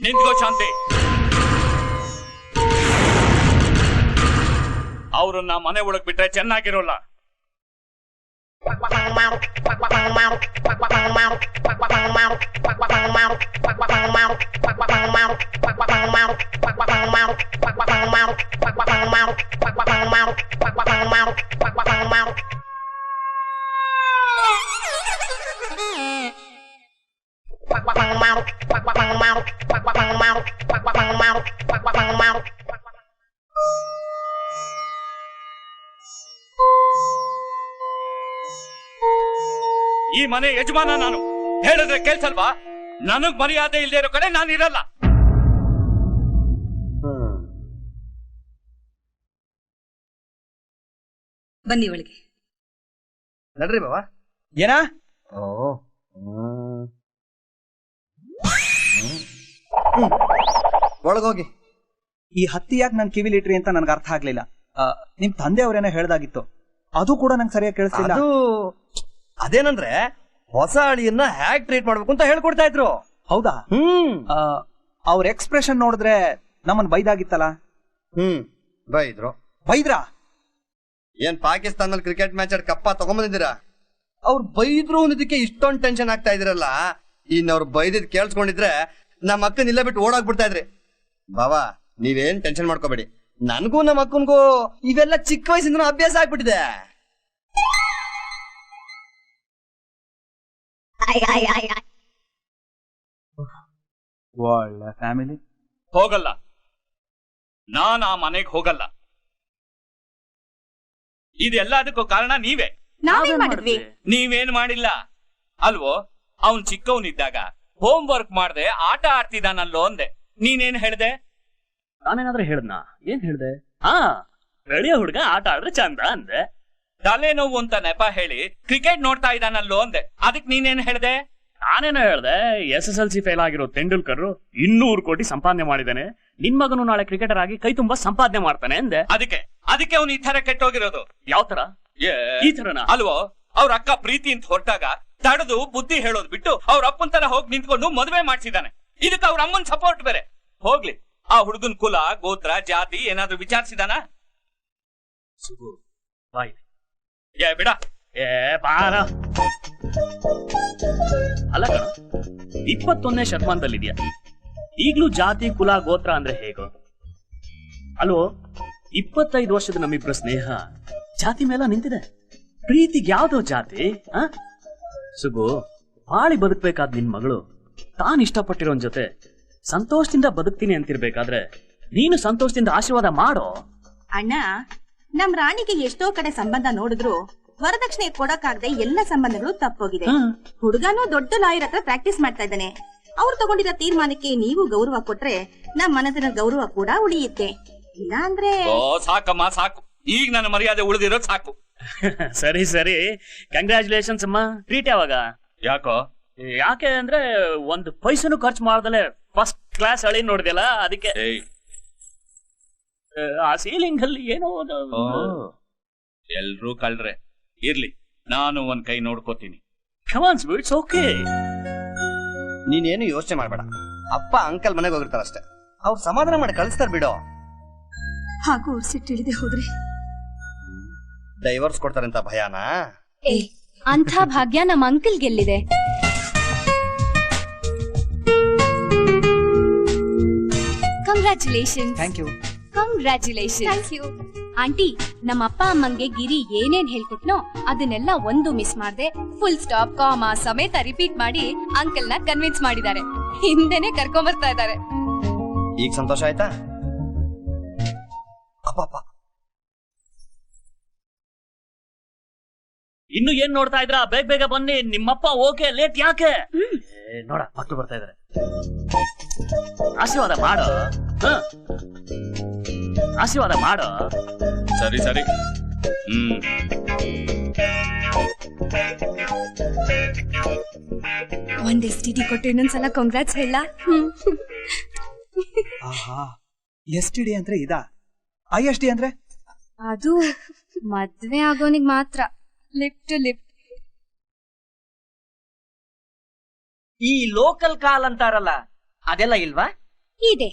ನಿಂತ್ಕೋ ಶಾಂತಿ. ಅವ್ರನ್ನ ಮನೆ ಒಳಗ್ ಬಿಟ್ರೆ ಚೆನ್ನಾಗಿರೋಲ್ಲ. ಈ ಮನೆ ಯಜಮಾನ ನಾನು. ಹೇಳಿದ್ರೆ ಕೇಳ್ಸಲ್ವಾ? ನನಗ್ ಮರ್ಯಾದೆ ಇಲ್ಲದೆ ಇರೋ ಕಡೆ ನಾನು ಇರಲ್ಲ. ಬನ್ನಿ ಒಳಗೆ. ನಡ್ರಿ ಬಾವಾ. ಏನಾ? ಒಳಗೋಗಿ. ಈ ಹತ್ತಿ ಯಾಕೆ ನನ್ ಕಿವಿಲಿಟ್ರಿ ಅಂತ ನನ್ಗೆ ಅರ್ಥ ಆಗ್ಲಿಲ್ಲ. ನಿಮ್ ತಂದೆ ಅವ್ರೇನೋ ಹೇಳ್ದಾಗಿತ್ತು, ಅದು ಕೂಡ ನಂಗೆ ಸರಿಯಾಗಿ ಕೇಳಿಸ್ತಿಲ್ಲ. ಅದೇನಂದ್ರೆ ಹೊಸ ಅಳಿಯನ್ನ ಹ್ಯಾಕ್ ಟ್ರೀಟ್ ಮಾಡ್ಬೇಕು ಅಂತ ಹೇಳ್ಕೊಡ್ತಾ ಇದ್ರು. ಹೌದಾ? ಅವ್ರ ಎಕ್ಸ್ಪ್ರೆಷನ್ ನೋಡಿದ್ರೆ ನಮ್ಮನ್ ಬೈದಾಗಿತ್ತಲ್ಲ. ಬೈದ್ರು. ಬೈದ್ರಾ? ಏನ್ ಪಾಕಿಸ್ತಾನಲ್ಲಿ ಕ್ರಿಕೆಟ್ ಮ್ಯಾಚ್ ಆಡ್ ಕಪ್ಪ ತಗೊಂಬಂದಿದ್ದೀರಾ? ಅವ್ರು ಬೈದ್ರು ಅನ್ನೋದಕ್ಕೆ ಇಷ್ಟೊಂದು ಟೆನ್ಷನ್ ಆಗ್ತಾ ಇದ್ರಲ್ಲ. ಇನ್ ಅವ್ರು ಬೈದಿದ್ ಕೇಳಿಸ್ಕೊಂಡಿದ್ರೆ ನಮ್ಮ ಅಕ್ಕನ ಇಲ್ಲೇ ಬಿಟ್ಟು ಓಡಾಗ್ಬಿಡ್ತಾ ಇದ್ರಿ. ಬಾವಾ, ನೀವೇನ್ ಟೆನ್ಷನ್ ಮಾಡ್ಕೋಬೇಡಿ. ನನ್ಗೂ ನಮ್ಮ ಅಕ್ಕನ್ಗೂ ಇವೆಲ್ಲ ಚಿಕ್ಕ ವಯಸ್ಸಿಂದ ಅಭ್ಯಾಸ ಆಗ್ಬಿಟ್ಟಿದೆ. ಒಳ್ಳೆ ಫ್ಯಾಮಿಲಿ. ಹೋಗಲ್ಲ, ನಾನ್ ಆ ಮನೆಗೆ ಹೋಗಲ್ಲ. ಇದೆಲ್ಲದಕ್ಕೂ ಕಾರಣ ನೀವೇ. ನಾವೇನ್ ಮಾಡಿದ್ವಿ? ನೀವೇನ್ ಮಾಡಿಲ್ಲ ಅಲ್ವೋ? ಅವನ್ ಚಿಕ್ಕವನಿದ್ದಾಗ ಹೋಮ್ ವರ್ಕ್ ಮಾಡ್ದೆ ಆಟ ಆಡ್ತಿದ್ದಾನಲ್ಲೋ ಅಂದೆ. ನೀನೇನ್ ಹೇಳ್ದೆ? ನಾನೇನಾದ್ರೂ ಹೇಳ್ದಾ? ಏನ್ ಹೇಳ್ದೆ? ಬೆಳೆಯೋ ಹುಡುಗ ಆಟ ಆಡ್ರೆ ಚಂದ ಅಂದೆ. ತಲೆನೋವು ಅಂತ ನೆಪ ಹೇಳಿ ಕ್ರಿಕೆಟ್ ನೋಡ್ತಾ ಇದ್ದಾನಲ್ಲೋ ಅಂದೆ. ಅದಕ್ ನೀನೇನ್ ಹೇಳ್ದೆ? ನಾನೇನೋ ಹೇಳ್ದೆ, SSLC ಫೇಲ್ ಆಗಿರೋ ತೆಂಡೂಲ್ಕರ್ 200 ಕೋಟಿ ಸಂಪಾದನೆ ಮಾಡಿದಾನೆ, ನಿನ್ ಮಗನು ನಾಳೆ ಕ್ರಿಕೆಟರ್ ಆಗಿ ಕೈ ತುಂಬಾ ಸಂಪಾದನೆ ಮಾಡ್ತಾನೆ ಅಂದೆ. ಅದಕ್ಕೆ ಅವ್ನು ಈ ತರ ಕೆಟ್ಟೋಗಿರೋದು. ಯಾವ ತರ? ಈ ತರನ ಅಲ್ವೋ? ಅವ್ರ ಅಕ್ಕ ಪ್ರೀತಿ ಅಂತ ಹೊರಟಾಗ ತಡೆದು ಬುದ್ಧಿ ಹೇಳೋದ್ ಬಿಟ್ಟು ಅವ್ರ ಅಪ್ಪನ್ ತರ ಹೋಗಿ ನಿಂತ್ಕೊಂಡು ಮದುವೆ ಮಾಡ್ಸಿದಾನೆ. ಇದಕ್ಕೆ ಅವ್ರ ಅಮ್ಮನ್ ಸಪೋರ್ಟ್ ಬೇರೆ. ಹೋಗ್ಲಿ, ಆ ಹುಡುಗನ್ ಕುಲ ಗೋತ್ರ ಜಾತಿ ಏನಾದ್ರು ವಿಚಾರಿಸಿದಾನ? ಸುಗು ಬಾಯ್. ಬಿಡ. ಬಾರ. ಅಲ್ಲ ಕಣ, 21ನೇ ಶತಮಾನದಲ್ಲಿದ್ಯಾ, ಈಗ್ಲೂ ಜಾತಿ ಕುಲ ಗೋತ್ರ ಅಂದ್ರೆ ಹೇಗೋ ಅಲ್ವೋ? 25 ವರ್ಷದ ನಮ್ಮಿಬ್ರ ಸ್ನೇಹ ಜಾತಿ ಮೇಲೆ ನಿಂತಿದೆ. ಪ್ರೀತಿಗೆ ಯಾವ್ದೋ ಜಾತಿ? ಸುಗು, ಬಾಳಿ ಬದುಕ್ಬೇಕಾದ್ ನಿನ್ ಮಗಳು ತಾನ್ ಇಷ್ಟಪಟ್ಟಿರೋನ್ ಜೊತೆ ಸಂತೋಷದಿಂದ ಬದುಕ್ತೀನಿ ಅಂತಿರ್ಬೇಕಾದ್ರೆ ನೀನು ಸಂತೋಷದಿಂದ ಆಶೀರ್ವಾದ ಮಾಡೋ. ಅಣ್ಣ, ನಮ್ ರಾಣಿಗೆ ಎಷ್ಟೋ ಕಡೆ ಸಂಬಂಧ ನೋಡಿದ್ರು ವರದಕ್ಷಿಣೆ ಕೊಡಕ್ಕಾಗದೆ ಎಲ್ಲ ಸಂಬಂಧಗಳು ತಪ್ಪೋಗಿದೆ. ಹುಡುಗನೂ ದೊಡ್ಡ ಲಾಯರ್ ಹತ್ರ ಪ್ರಾಕ್ಟೀಸ್ ಮಾಡ್ತಾ ಇದ್ದಾನೆ. ಅವ್ರು ತಗೊಂಡಿರೋ ತೀರ್ಮಾನಕ್ಕೆ ನೀವು ಗೌರವ ಕೊಟ್ರೆ ನಮ್ ಮನಸ್ಸಿನ ಗೌರವ ಕೂಡ ಉಳಿಯುತ್ತೆ. ಇಲ್ಲ ಅಂದ್ರೆ ಸಾಕಮ್ಮ, ಸಾಕು. ಈಗ ನನ್ನ ಮರ್ಯಾದೆ ಉಳಿದಿರೋದು ಸಾಕು. ಸರಿ ಸರಿ, ಕಂಗ್ರಾಚುಲೇಷನ್ಸ್ ಅಮ್ಮ. ಟ್ರೀಟ್ ಯಾವಾಗ? ಯಾಕೋ? ಯಾಕೆ ಅಂದ್ರೆ ಒಂದು ಪೈಸನು ಖರ್ಚು ಮಾಡ್ದಲೆ ಫಸ್ಟ್ ಕ್ಲಾಸ್ ಅಳಿ ನೋಡಿದೆಲ್ಲ, ಅದಕ್ಕೆ. ಆ ಸೀಲಿಂಗ್ ಅಲ್ಲಿ ಏನೋ ಎಲ್ರೂ ಕಳ್ರೆ. ಇರ್ಲಿ, ನಾನು ಒಂದ್ ಕೈ ನೋಡ್ಕೋತೀನಿ. Come on sweet, it's okay. ನೀನೇನು ಯೋಚನೆ ಮಾಡ್ಬೇಡ. ಅಪ್ಪ ಅಂಕಲ್ ಮನೆಗೆ ಹೋಗಿರ್ತಾರಷ್ಟೇ, ಅವ್ರು ಸಮಾಧಾನ ಮಾಡಿ ಕಳಿಸ್ತಾರ ಬಿಡೋ. ಹಾಗೂ ಸಿಟ್ಟಿಳಿದೆ ಹೋದ್ರೆ ಡೈವರ್ಸ್ ಕೊಡ್ತಾರೆ ಅಂತ ಭಯಾನ? ಅಂಥ ಭಾಗ್ಯ ನಮ್ಮ ಅಂಕಲ್ ಗೆಲ್ಲಿದೆ. Congratulation. Thank you. Congratulation. Thank you aunty. ನಮ್ಮ ಅಪ್ಪ ಅಮ್ಮಂಗೆ ಗಿರಿ ಏನೇನ್ ಹೇಳ್ಕೊಟ್ನೋ ಅದನ್ನೆಲ್ಲ ಒಂದು ಮಿಸ್ ಮಾಡ್ದೆ ಫುಲ್ ಸ್ಟಾಪ್ ಕಾಮಾ ಸಮೇತ ರಿಪೀಟ್ ಮಾಡಿ ಅಂಕಲ್ ನ ಕನ್ವಿನ್ಸ್ ಮಾಡಿದ್ದಾರೆ. ಹಿಂದೆನೆ ಕರ್ಕೊಂಡ್ ಬರ್ತಾ ಇದ್ದಾರೆ. ಈಗ ಸಂತೋಷ ಆಯ್ತಾ? ಅಪ್ಪ, ಇನ್ನು ಏನ್ ನೋಡ್ತಾ ಇದ್ರ? ಬೇಗ ಬೇಗ ಬನ್ನಿ. ನಿಮ್ಮಪ್ಪ ಓಕೆ, ಲೇಟ್ ಯಾಕೆ? ನೋಡ, ಮಕ್ಕಳು ಬರ್ತಾ ಇದಾರೆ. ಆಶೀರ್ವಾದ ಮಾಡೋ. ಆಶೀರ್ವಾದ ಮಾಡೋ. ಸರಿ ಸರಿ. ಒಂದ್ STD ಕೊಟ್ಟು ಇನ್ನೊಂದ್ಸಲ ಕಾಂಗ್ರಾಟ್ಸ್ ಹೇಳ. STD ಅಂದ್ರೆ ಇದಾ? ISD ಅಂದ್ರೆ? ಅದು ಮದ್ವೆ ಆಗೋನಿಗ್ ಮಾತ್ರ. Lip to lip. ಈ ಲೋಕಲ್ ಕಾಲ್ ಅಂತಾರಲ್ಲ, ಅದೆಲ್ಲ ಇಲ್ವಾ? ಇದೆ.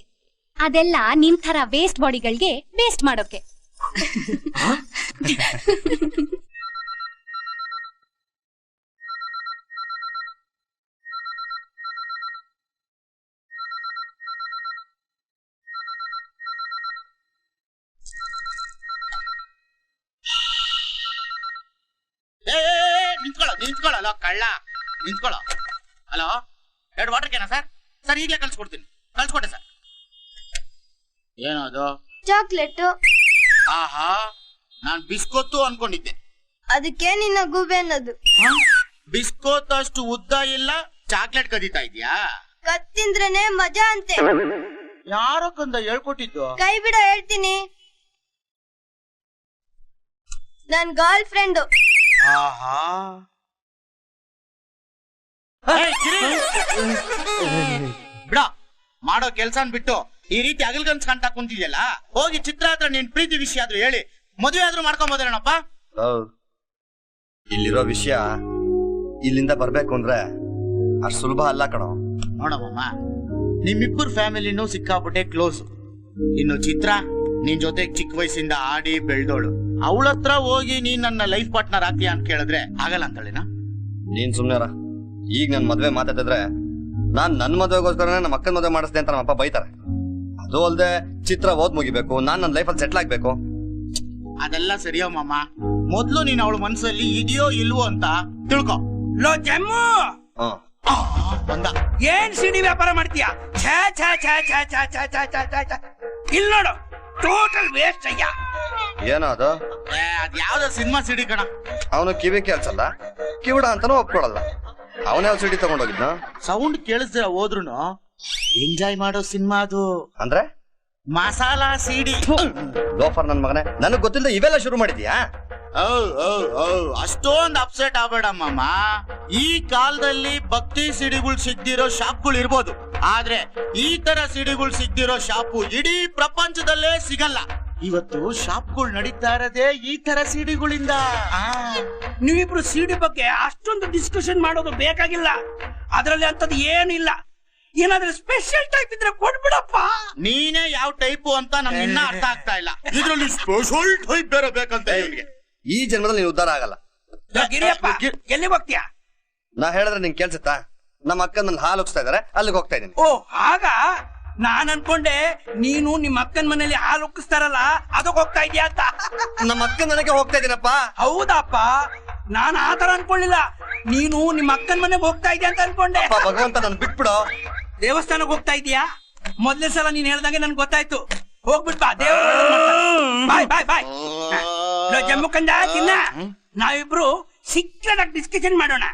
ಅದೆಲ್ಲ ನಿಮ್ ತರ ವೇಸ್ಟ್ ಬಾಡಿಗಳಿಗೆ ವೇಸ್ಟ್ ಮಾಡೋಕೆ. ನಿಂತ್ಕೊಳ್ಳೋ ಕಳ್ಳ, ನಿಂತ್ಕೊಳ್ಳೋ. Hello, 2 water can sir? Sir ಈಗಲೇ ಕಳ್ಸ್ಕೊಡ್ತೀನಿ. ಕಳ್ಸ್ಕೊಟ್ಟೆ ಸರ್. ಏನದು? ಚಾಕ್ಲೇಟ್. ಆಹಾ, ನಾನ್ ಬಿಸ್ಕೊತ್ತು ಅನ್ಕೊಂಡಿದ್ದೆ. ಅದಕ್ಕೆ ನಿನ್ನ ಗೂಬೆ ಅನ್ನೋದು. ಬಿಸ್ಕೋತ್ ಅಷ್ಟು ಉದ್ದ ಇಲ್ಲ, ಚಾಕ್ಲೇಟ್ ಕದೀತಾ ಇದ್ಯಾ? ಕತ್ತಿಂದ್ರೇನೆ ಮಜಾ ಅಂತೆ. ಯಾರೋ ಕಂದ ಹೇಳ್ಕೊಟ್ಟಿದ್ದು? ಕೈ ಬಿಡ ಹೇಳ್ತೀನಿ. ನನ್ ಗರ್ಲ್ ಫ್ರೆಂಡ್. ಆಹಾ, ಬಿಡ, ಮಾಡೋ ಕೆಲ್ಸನ್ ಬಿಟ್ಟು ಈ ರೀತಿ ಅಗಲ್ಗನ್ಸ್ ಕಾಣ್ತಾ ಕುಂತಿದ್ಯಲ್ಲ, ಹೋಗಿ ಚಿತ್ರ ಹತ್ರ ನಿನ್ ಪ್ರೀತಿ ವಿಷಯ ಆದ್ರೂ ಹೇಳಿ ಮದುವೆ ಆದ್ರೂ ಮಾಡ್ಕೊಂಬೋದೇನಪ್ಪ. ಇಲ್ಲಿರೋ ವಿಷಯ ಇಲ್ಲಿಂದ ಬರ್ಬೇಕು ಅಂದ್ರೆ ಅಷ್ಟು ಸುಲಭ ಅಲ್ಲ ಕಣೋ. ನೋಡಮ್ಮ, ನಿಮ್ಮಿಬ್ಬರು ಫ್ಯಾಮಿಲಿನೂ ಸಿಕ್ಕಾಪಟ್ಟೆ ಕ್ಲೋಸ್. ಇನ್ನು ಚಿತ್ರ ನಿನ್ ಜೊತೆ ಚಿಕ್ಕ ವಯಸ್ಸಿಂದ ಆಡಿ ಬೆಳ್ದೋಳು. ಅವಳ ಹತ್ರ ಹೋಗಿ ನೀನ್ ನನ್ನ ಲೈಫ್ ಪಾರ್ಟ್ನರ್ ಆಗ್ತೀಯಾ ಅಂತ ಕೇಳಿದ್ರೆ ಆಗಲ್ಲ ಅಂತಳಿನ? ನೀನ್ ಸುಮ್ನೆರ. ಈಗ ನನ್ ಮದ್ವೆ ಮಾತಾಡಿದ್ರೆ ನಾನ್ ನನ್ ಮದ್ವೆಗೋಸ್ಕರ ನಮ್ಮ ಅಕ್ಕನ ಮದ್ವೆ ಮಾಡಿಸ್ದೆ ಅಂತ ನಮ್ಮಪ್ಪ ಬೈತಾರೆ. ಅದು ಅಲ್ದೆ ಚಿತ್ರ ಓದ್ ಮುಗಿಬೇಕು, ನಾನ್ ನನ್ನ ಲೈಫಲ್ಲಿ ಸೆಟ್ಲ್ ಆಗ್ಬೇಕು. ಅದೆಲ್ಲ ಸರಿಯೋ ಮಾಮ, ಮೊದ್ಲು ನೀನ್ ಅವಳ ಮನ್ಸಲ್ಲಿ ಇದೆಯೋ ಇಲ್ವೋ ಅಂತ ತಿಳ್ಕೊ. ಲೋ ಜಮ್ಮು, ಬಂದ. ಏನ್ ಸಿಡಿ ವ್ಯಾಪಾರ ಮಾಡ್ತೀಯ? ಇಲ್ಲಿ ನೋಡು, ಟೋಟಲ್ ವೇಸ್ಟ್ ಅಯ್ಯ. ಏನೋ ಅದು? ಅದ್ ಯಾವ್ದೋ ಸಿನಿಮಾ ಸಿಡಿ ಕಣ. ಅವನು ಕಿವಿ ಕೇಳ್ಸಲ್ಲ, ಕಿವಿಡ ಅಂತಾನು ಒಪ್ಕೊಳಲ್ಲ. ಅವನೇ ಸಿಡಿ ತಗೊಂಡೋಗಿದ್ನ. ಸೌಂಡ್ ಕೇಳಿಸ್ದೆ ಹೋದ್ರುನು ಎಂಜಾಯ್ ಮಾಡೋ ಸಿನಿಮಾ ಅದು. ಅಂದ್ರೆ ಮಸಾಲಾ ಸಿಡಿ. ಲೋಫರ್ ನನ್ ಮಗನೇ, ನನಗ್ ಗೊತ್ತಿಲ್ಲದೆ ಇವೆಲ್ಲ ಶುರು ಮಾಡಿದ್ಯಾ? ಅಷ್ಟೊಂದ್ ಅಪ್ಸೆಟ್ ಆಗ್ಬೇಡ ಮಾಮ. ಈ ಕಾಲದಲ್ಲಿ ಭಕ್ತಿ ಸಿಡಿಗಳು ಸಿಗ್ದಿರೋ ಶಾಪ್ಗಳು ಇರ್ಬೋದು, ಆದ್ರೆ ಈ ತರ ಸಿಡಿಗಳು ಸಿಗ್ದಿರೋ ಶಾಪು ಇಡೀ ಪ್ರಪಂಚದಲ್ಲೇ ಸಿಗಲ್ಲ. ಇವತ್ತು ಶಾಪ್ಗಳು ನಡೀತಾ ಇರೋದೇ ಈ ತರ ಸಿಡಿಗಳಿಂದ. ನೀವಿಬ್ರು ಸಿಡಿ ಬಗ್ಗೆ ಅಷ್ಟೊಂದು ಡಿಸ್ಕಷನ್ ಮಾಡೋದು ಬೇಕಾಗಿಲ್ಲ. ಅದ್ರಲ್ಲಿ ಅಂತದ್ದು ಏನಿಲ್ಲ. ಏನಾದ್ರೂ ಸ್ಪೆಷಲ್ ಟೈಪ್ ಇದ್ರೆ ಕೊಡ್ಬಿಡಪ್ಪ. ನೀನೇ ಯಾವ ಟೈಪು ಅಂತ ನಮ್ಗೆ ಇನ್ನ ಅರ್ಥ ಆಗ್ತಾ ಇಲ್ಲ. ಇದ್ರಲ್ಲಿ ಸ್ಪೆಷಲ್ ಟೈಪ್ ಬೇರೆ ಬೇಕಂತ ಇವನಿಗೆ. ಈ ಜನ್ಮದಲ್ಲಿ ನೀನು ಉದ್ಧಾರ ಆಗಲ್ಲ. ಗಿರಿಯಪ್ಪ, ಎಲ್ಲಿ ಹೋಗ್ತೀಯಾ? ನಾ ಹೇಳಿದ್ರೆ ನಿಂಗೆ ಕೆಲ್ಸತ್ತಾ? ನಮ್ಮ ಅಕ್ಕ ನನ್ನ ಹಾಲು ಹೋಗ್ತಾ ಇದಾರೆ, ಅಲ್ಲಿಗೆ ಹೋಗ್ತಾ ಇದ್ದೀನಿ. ಓ ಆಗ ನಾನ್ ಅನ್ಕೊಂಡೆ ನೀನು ನಿಮ್ಮ ಅಕ್ಕನ ಮನೇಲಿ ಹಾಲು ಉಕ್ಕಿಸ್ತಾರಲ್ಲ ಅದಕ್ಕೆ ಹೋಗ್ತಾ ಇದೀಯಾ ಅಂತ. ನಮ್ಮ ಅಕ್ಕನ ಮನೆಗೆ ಹೋಗ್ತಾ ಇದ್ದೀನಪ್ಪ. ಹೌದಪ್ಪ, ನಾನ್ ಆತರ ಅನ್ಕೊಳ್ಳಿಲ್ಲ. ನೀನು ನಿಮ್ಮ ಅಕ್ಕನ ಮನೆಗೆ ಹೋಗ್ತಾ ಇದೀಯ ಅಂತ ಅನ್ಕೊಂಡೆ. ಭಗವಂತ ನನ್ ಬಿಟ್ಬಿಡು. ದೇವಸ್ಥಾನಕ್ಕೆ ಹೋಗ್ತಾ ಇದೀಯಾ? ಮೊದ್ಲೇ ಸಲ ನೀನ್ ಹೇಳ್ದಂಗೆ ನನ್ಗೆ ಗೊತ್ತಾಯ್ತು. ಹೋಗ್ಬಿಟ್ ಬಾ, ದೇವ್ರ ಬಾಯ್ ಬಾಯ್ ಬಾಯ್. ಜಮ್ಮು ಕಂದ ಚಿನ್ನ, ನಾವಿಬ್ರು ಸೀಕ್ರೆಟ್ ಆಗಿ ಡಿಸ್ಕಷನ್ ಮಾಡೋಣ.